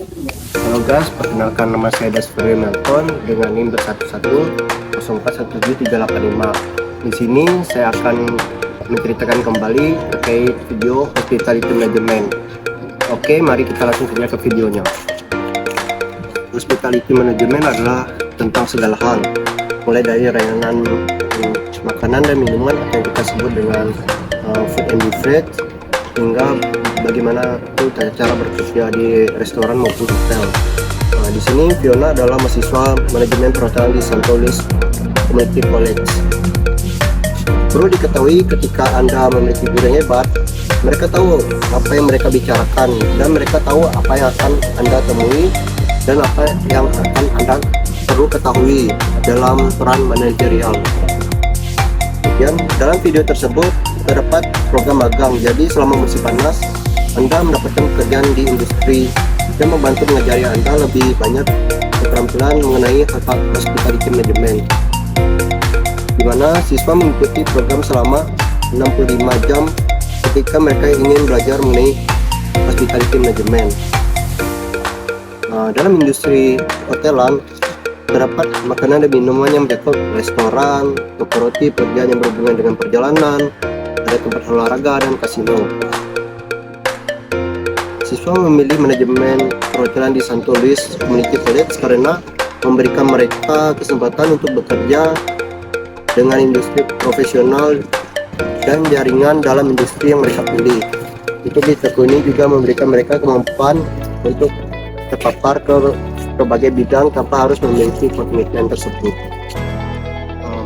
Halo guys, perkenalkan nama saya Dasfri Melton dengan NIM 110417385. Di sini saya akan menceritakan kembali terkait video hospitality management. Oke, mari kita langsung saja ke videonya. Hospitality management adalah tentang segala hal, mulai dari layanan makanan dan minuman atau yang kita sebut dengan food and beverage, hingga bagaimana itu cara bekerja di restoran maupun hotel. Di sini Fiona adalah mahasiswa manajemen perhotelan di St. Louis Community College. Perlu diketahui, ketika Anda memiliki guru yang hebat, mereka tahu apa yang mereka bicarakan dan mereka tahu apa yang akan Anda temui dan apa yang akan Anda perlu ketahui dalam peran manajerial. Kemudian dalam video tersebut terdapat program magang, jadi selama musim panas Anda mendapatkan pekerjaan di industri dan membantu mengajari Anda lebih banyak keterampilan mengenai hospitality management, di mana siswa mengikuti program selama 65 jam ketika mereka ingin belajar mengenai hospitality management. Dalam industri hotelan terdapat makanan dan minuman yang mencakup restoran, toko roti, pekerjaan yang berhubungan dengan perjalanan, ada tempat olahraga dan kasino. Siswa memilih manajemen perhotelan di St. Louis Community College karena memberikan mereka kesempatan untuk bekerja dengan industri profesional dan jaringan dalam industri yang mereka pilih. Itu ditekuni juga memberikan mereka kemampuan untuk terpapar ke berbagai bidang tanpa harus memiliki komitmen tersebut.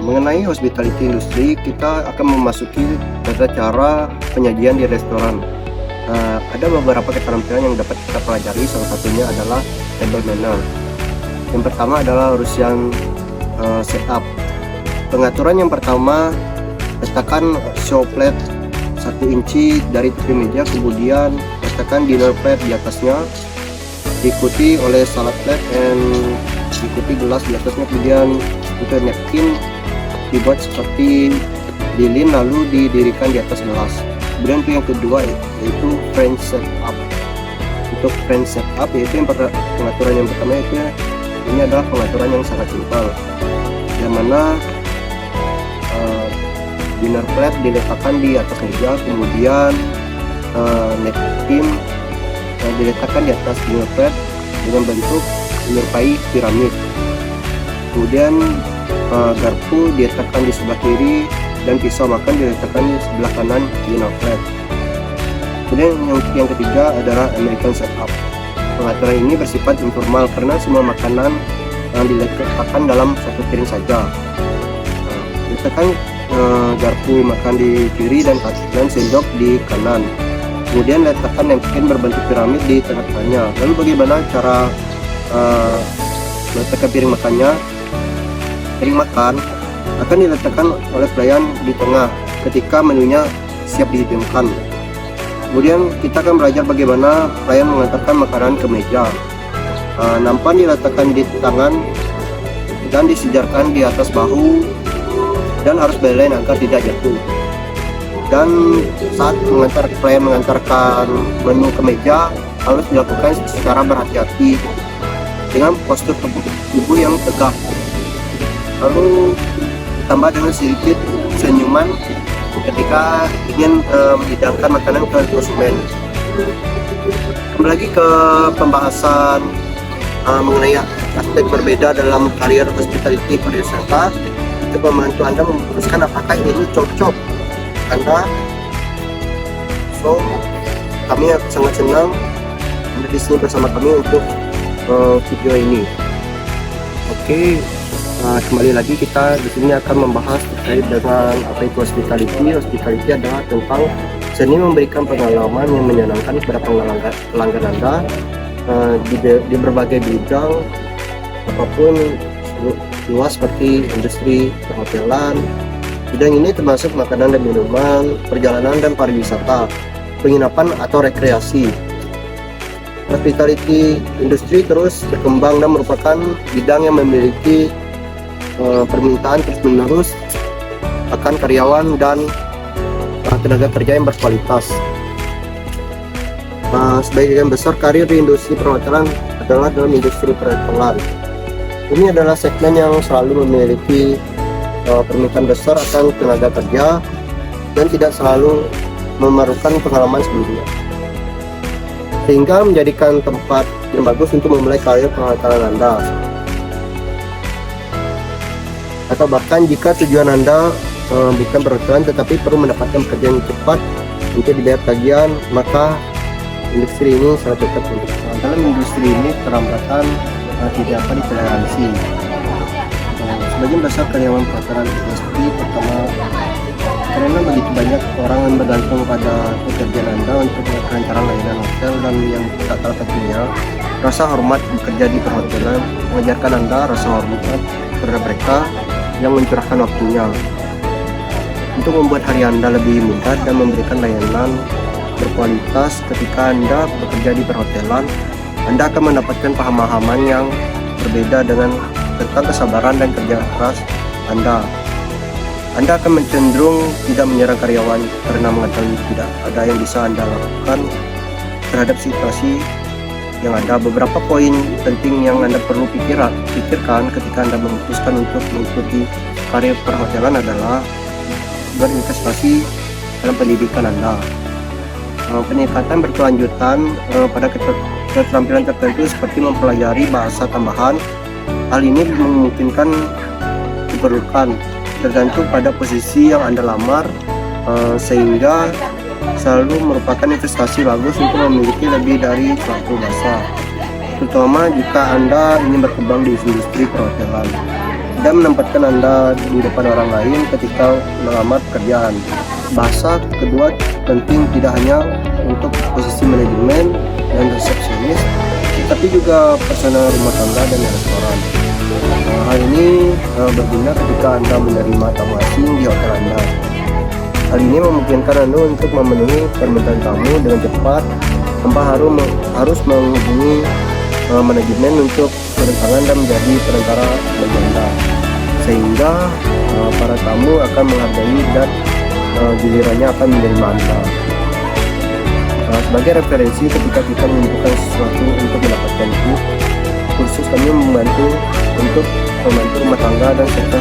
Mengenai hospitality industry, kita akan memasuki tata cara penyajian di restoran. Ada beberapa keterampilan yang dapat kita pelajari, salah satunya adalah table manner. Yang pertama adalah urusan setup. Pengaturan yang pertama, letakkan show plate 1 inci dari tepi meja, kemudian letakkan dinner plate di atasnya, diikuti oleh salad plate dan diikuti gelas di atasnya, kemudian untuk napkin dibuat seperti lilin lalu didirikan di atas gelas. Kemudian yang kedua yaitu French setup. Untuk French setup yaitu pengaturan yang pertama, yaitu ini adalah pengaturan yang sangat simpel, yang mana dinner plate diletakkan di atas meja, kemudian napkin diletakkan di atas dinner plate dengan bentuk menyerupai piramid. Kemudian garpu diletakkan di sebelah kiri dan pisau makan diletakkan di sebelah kanan dinner plate. Kemudian yang ketiga adalah American setup. Pengaturan ini bersifat informal karena semua makanan diletakkan dalam satu piring saja. Letakkan garpu makan di kiri dan sendok di kanan. Kemudian letakkan napkin berbentuk piramid di tengah-tengahnya. Lalu bagaimana cara meletakkan piring makannya? Piring makan akan diletakkan oleh pelayan di tengah ketika menunya siap dihidangkan. Kemudian kita akan belajar bagaimana pelayan mengantarkan makanan ke meja. Nampan diletakkan di tangan dan disejarkan di atas bahu dan harus berlain agar tidak jatuh. Dan saat pelayan mengantarkan menu ke meja harus dilakukan secara berhati-hati dengan postur tubuh yang tegak, lalu ditambah dengan sedikit senyuman ketika ingin menghidangkan makanan ke konsumen. Kembali lagi ke pembahasan mengenai aspek berbeda dalam karier hospitality pariwisata, itu membantu Anda memutuskan apakah ini cocok Anda. So, kami sangat senang Anda di sini bersama kami untuk video ini. Oke, kembali lagi kita di sini akan membahas terkait dengan apa itu hospitality. Hospitality adalah tentang seni memberikan pengalaman yang menyenangkan kepada pelanggan Anda di berbagai bidang apapun luas, seperti industri perhotelan. Bidang ini termasuk makanan dan minuman, perjalanan dan pariwisata, penginapan atau rekreasi. Hospitality industri terus berkembang dan merupakan bidang yang memiliki permintaan terus-menerus akan karyawan dan tenaga kerja yang berkualitas. Sebagian besar karir di industri perhotelan adalah dalam industri perhotelan. Ini adalah segmen yang selalu memiliki permintaan besar akan tenaga kerja dan tidak selalu memerlukan pengalaman sebelumnya, sehingga menjadikan tempat yang bagus untuk memulai karir perhotelan Anda. Atau bahkan jika tujuan Anda bukan perhotelan tetapi perlu mendapatkan pekerjaan yang cepat untuk dibayar tagihan, maka industri ini sangat cocok untuk dalam industri ini. Kerambatan tidak dapat ditoleransi. Sebagian besar karyawan perhotelan industri pertama karena begitu banyak orang yang bergantung pada pekerjaan Anda untuk kelancaran layanan hotel, dan yang tak kalah pentingnya rasa hormat bekerja di perhotelan mengajarkan Anda rasa hormat terhadap mereka yang mencurahkan waktunya untuk membuat hari Anda lebih mudah dan memberikan layanan berkualitas. Ketika Anda bekerja di perhotelan, Anda akan mendapatkan pemahaman yang berbeda tentang kesabaran dan kerja keras Anda. Anda akan cenderung tidak menyerang karyawan karena mengetahui tidak ada yang bisa Anda lakukan terhadap situasi yang ada. Beberapa poin penting yang Anda perlu pikirkan ketika Anda memutuskan untuk mengikuti karir perhotelan adalah berinvestasi dalam pendidikan Anda. Peningkatan berkelanjutan pada keterampilan tertentu seperti mempelajari bahasa tambahan. Hal ini memungkinkan diperlukan tergantung pada posisi yang Anda lamar, sehingga selalu merupakan investasi bagus untuk memiliki lebih dari suatu bahasa, terutama jika Anda ingin berkembang di industri perhotelan dan menempatkan Anda di depan orang lain ketika melamar pekerjaan. Bahasa kedua penting tidak hanya untuk posisi manajemen dan resepsionis, tapi juga personal rumah tangga dan restoran. Hal ini berguna ketika Anda menerima tamu asing di hotel Anda. Hal ini memungkinkan Anda untuk memenuhi permintaan tamu dengan cepat tanpa harus menghubungi manajemen untuk perentangan dan menjadi perantara bagi Anda, sehingga para tamu akan menghargai dan gilirannya akan menerima Anda. Sebagai referensi, ketika kita membutuhkan sesuatu untuk mendapatkan kursus, kami membantu rumah tangga dan serta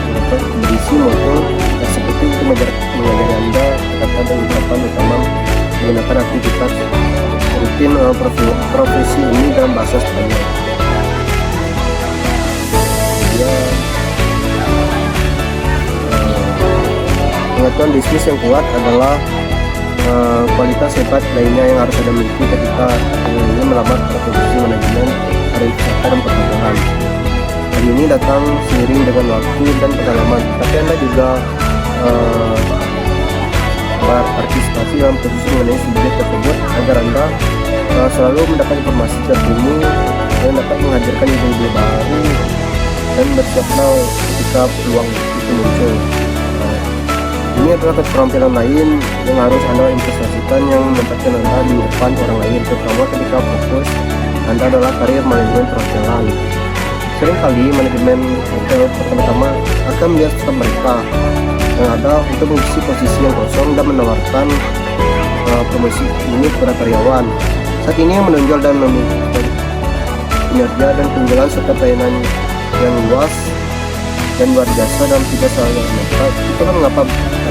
berisi maupun seperti untuk mengajari Anda kata dan ucapan utama menggunakan aktivitas rutin profesi ini dalam bahasa Spanyol. Pengetahuan bisnis yang kuat adalah kualitas hebat lainnya yang harus Anda miliki ketika ingin melamar posisi manajemen pariwisata dan perhotelan. Hal ini datang seiring dengan waktu dan pengalaman, tapi Anda juga berpartisipasi dalam posisi mengenai subjek tersebut agar Anda selalu mendapat informasi terkini dan dapat menghadirkan ide-ide baru dan bersiaplah ketika peluang itu muncul. Ini adalah keterampilan lain yang harus Anda investasikan yang menempatkan Anda di depan orang lain, terutama ketika fokus Anda adalah karir manajemen perhotelan. Seringkali manajemen hotel pertama-tama akan melihat sikap mereka yang ada untuk mengisi posisi yang kosong dan menawarkan promosi ini kepada karyawan. Saat ini yang menonjol dan memiliki kinerja dan keunggulan serta pelayanan yang luas dan luar biasa dalam tiga selalu mereka. Itulah mengapa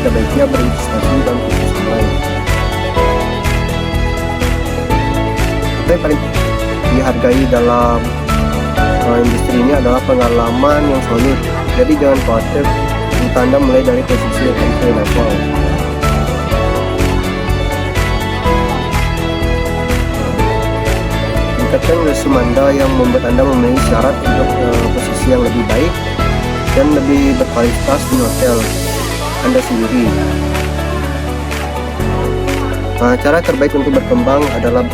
ada baiknya berinvestasi dalam bisnis lain. Apa yang paling dihargai dalam industri ini adalah pengalaman yang solid. Jadi jangan khawatir jika Anda mulai dari posisi entry level. Tingkatkan resume Anda yang membuat Anda memenuhi syarat untuk posisi yang lebih baik dan lebih berkualitas di hotel Anda sendiri. Cara terbaik untuk berkembang adalah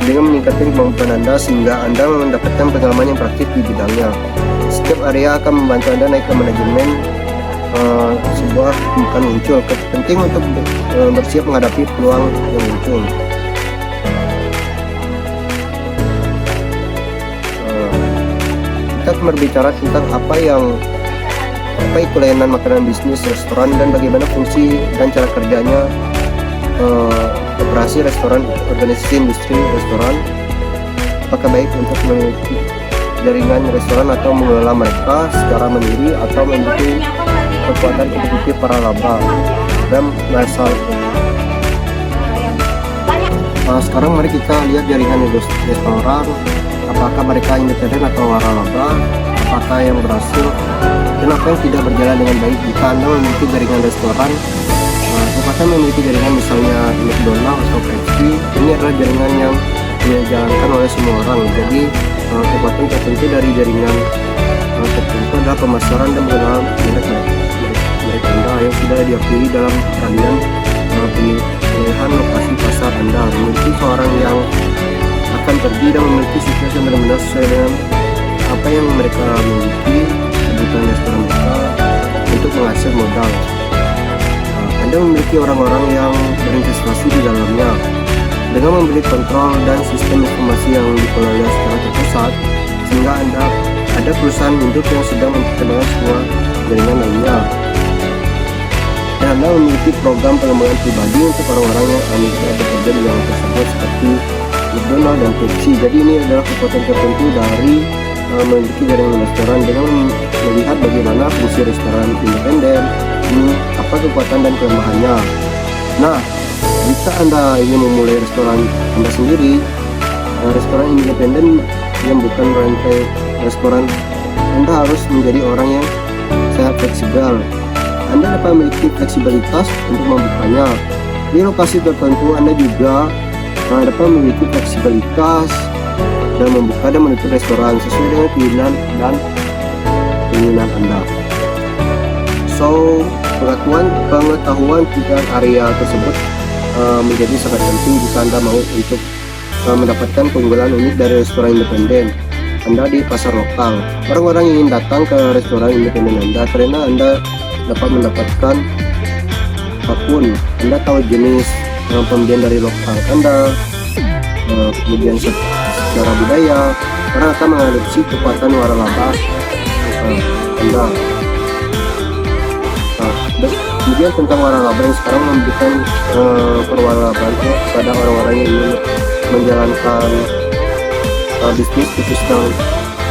dengan meningkatkan kemampuan Anda sehingga Anda mendapatkan pengalaman yang praktis di bidangnya. Setiap area akan membantu Anda naik ke manajemen sebuah bukan muncul. Penting untuk bersiap menghadapi peluang yang muncul. Kita akan berbicara tentang apa itu layanan makanan bisnis restoran dan bagaimana fungsi dan cara kerjanya operasi restoran, organisasi industri restoran, apakah baik untuk memiliki jaringan restoran atau mengelola mereka secara mandiri atau memiliki kekuatan kompetitif para laba dan asal. Sekarang mari kita lihat jaringan restoran, apakah mereka independen atau waralaba, apakah yang berhasil dan apa yang tidak berjalan dengan baik. Jika Anda memiliki jaringan restoran, tempatnya memiliki jaringan misalnya McDonald atau KFC, ini adalah jaringan yang dijalankan oleh semua orang. Jadi kekuatan tertentu dari jaringan tertentu adalah pemasaran dan pengenalan merek Anda yang sudah diakui dalam kalian pemilihan lokasi pasar Anda. Memiliki seorang yang akan pergi dan memiliki sukses yang benar-benar sesuai dengan apa yang mereka miliki, kebutuhan restoran mereka untuk menghasil modal. Anda memiliki orang-orang yang berinvestasi di dalamnya dengan memberi kontrol dan sistem informasi yang dikelola secara terpusat, sehingga ada perusahaan induk yang sedang memperkembangkan semua jaringan lainnya. Dan Anda memiliki program pengembangan pribadi untuk orang-orang yang bekerja di bidang tersebut seperti McDonald dan KFC. Jadi ini adalah kekuatan tertentu dari memiliki jaringan restoran dengan melihat bagaimana fungsi restoran independen, apa kekuatan dan kelemahannya. Nah, jika Anda ingin memulai restoran Anda sendiri, restoran independen yang bukan rantai restoran, Anda harus menjadi orang yang sangat fleksibel. Anda dapat memiliki fleksibilitas untuk membukanya. Di lokasi tertentu Anda juga dapat memiliki fleksibilitas dan membuka dan menutup restoran sesuai dengan keinginan Anda. So, pengetahuan tentang area tersebut menjadi sangat penting jika Anda mau untuk mendapatkan keunggulan unik dari restoran independen Anda di pasar lokal. Orang-orang ingin datang ke restoran independen Anda karena Anda dapat mendapatkan apapun. Anda tahu jenis pembelian dari lokal Anda, kemudian secara budaya, orang akan mengadopsi kekuatan waralaba Anda. Kemudian tentang waralaba yang sekarang memberikan perwaralaban kepada orang-orang yang ingin menjalankan bisnis khusus dengan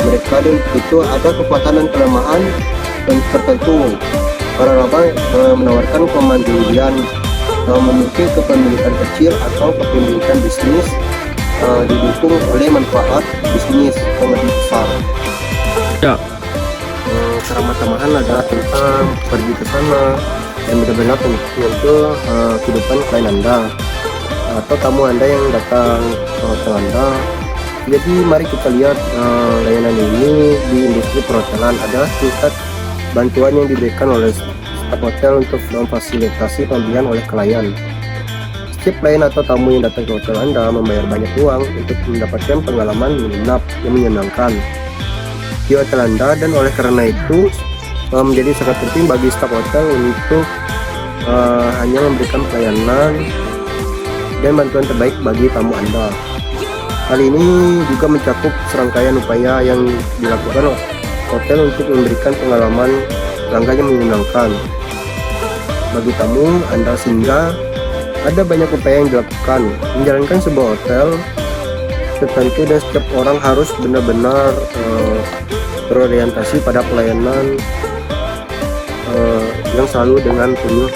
mereka, dan itu ada kekuatan dan kelemahan tertentu. Waralaba menawarkan kemandirian, memiliki kepemilikan kecil atau kepemilikan bisnis didukung oleh manfaat bisnis yang lebih besar. Ya. Keramat tamahan adalah tentang pergi ke sana dan benar-benar untuk kehidupan klien Anda atau tamu Anda yang datang ke hotel Anda. Jadi mari kita lihat layanan ini di industri perhotelan. Adalah tingkat bantuan yang diberikan oleh staf hotel untuk memfasilitasi pembelian oleh klien. Setiap klien atau tamu yang datang ke hotel Anda membayar banyak uang untuk mendapatkan pengalaman menginap yang menyenangkan di hotel Anda, dan oleh karena itu menjadi sangat penting bagi staf hotel untuk hanya memberikan pelayanan dan bantuan terbaik bagi tamu Anda. Hal ini juga mencakup serangkaian upaya yang dilakukan hotel untuk memberikan pengalaman pelanggan yang menyenangkan bagi tamu Anda, sehingga ada banyak upaya yang dilakukan menjalankan sebuah hotel tertentu, dan setiap orang harus benar-benar berorientasi pada pelayanan yang selalu dengan penuh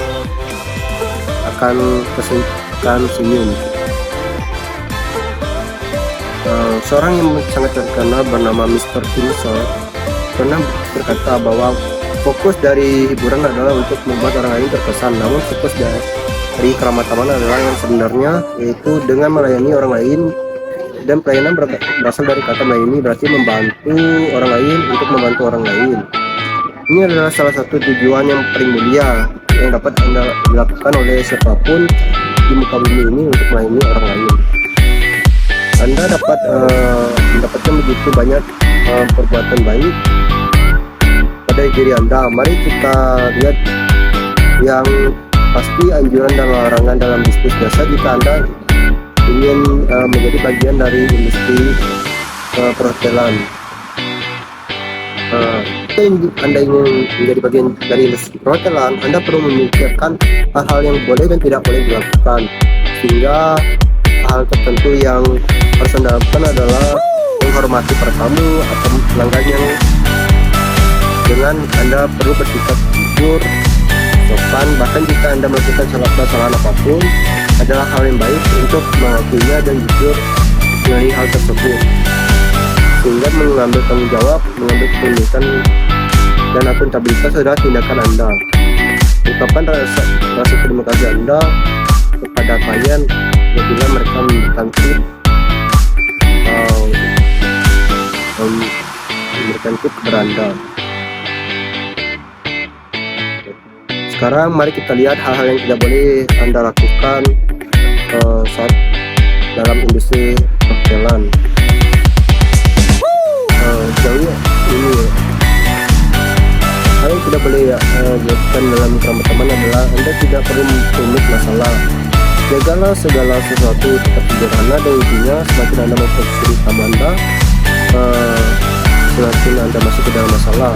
akan senyum. Seorang yang sangat terkenal bernama Mr. Kinsey pernah berkata bahwa fokus dari hiburan adalah untuk membuat orang lain terkesan, namun fokus dari keramataman adalah yang sebenarnya, yaitu dengan melayani orang lain. Dan pelayanan berasal dari kata melayani, berarti membantu orang lain untuk membantu orang lain. Ini adalah salah satu tujuan yang paling mulia yang dapat Anda dilakukan oleh siapapun di muka bumi ini, untuk melayani orang lain. Anda dapat mendapatkan begitu banyak perbuatan baik pada diri Anda. Mari kita lihat yang pasti anjuran dan larangan dalam bisnis jasa jika Anda ingin menjadi bagian dari industri perhotelan. Jika Anda ingin menjadi bagian dari industri perhotelan, Anda perlu memikirkan hal-hal yang boleh dan tidak boleh dilakukan. Sehingga hal tertentu yang harus Anda lakukan adalah menghormati para tamu atau pelanggan yang dengan Anda perlu bersikap jujur, sopan. Bahkan jika Anda melakukan kesalahan apapun, adalah hal yang baik untuk mengakuinya dan jujur mengenai hal tersebut, sehingga mengambil tanggung jawab, mengambil kepentingan dan akuntabilitas adalah tindakan Anda. Ungkapan rasa terima kasih Anda kepada klien apabila mereka memberikan tip atau memberikan tip kepada Anda. Sekarang mari kita lihat hal-hal yang tidak boleh Anda lakukan saat dalam industri perhotelan. Jauhnya ini hal yang tidak boleh dilakukan dalam teman-teman adalah Anda tidak perlu memperumit masalah. Jagalah segala sesuatu tetap sederhana dan intinya semakin Anda mempersulit tamu Anda, semakin Anda masuk ke dalam masalah.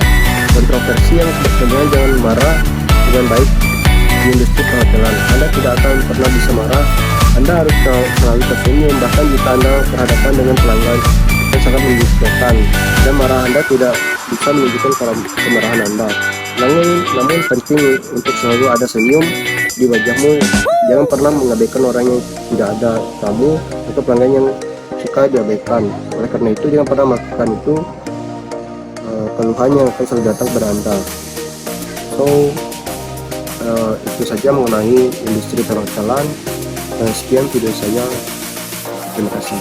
Kontroversi yang sebetulnya jangan marah dengan baik di industri perhotelan. Anda tidak akan pernah bisa marah. Anda harus selalu tersenyum, bahkan jika Anda berhadapan dengan pelanggan yang sangat menjijikkan dan marah Anda tidak bisa menunjukkan kemarahan Anda. Namun penting untuk selalu ada senyum di wajahmu. Jangan pernah mengabaikan orang yang tidak ada, tamu atau pelanggan yang suka diabaikan. Oleh karena itu jangan pernah melakukan itu. Keluhan yang akan selalu datang kepada Anda. Itu saja mengenai industri perhotelan. Sekian video saya. Terima kasih.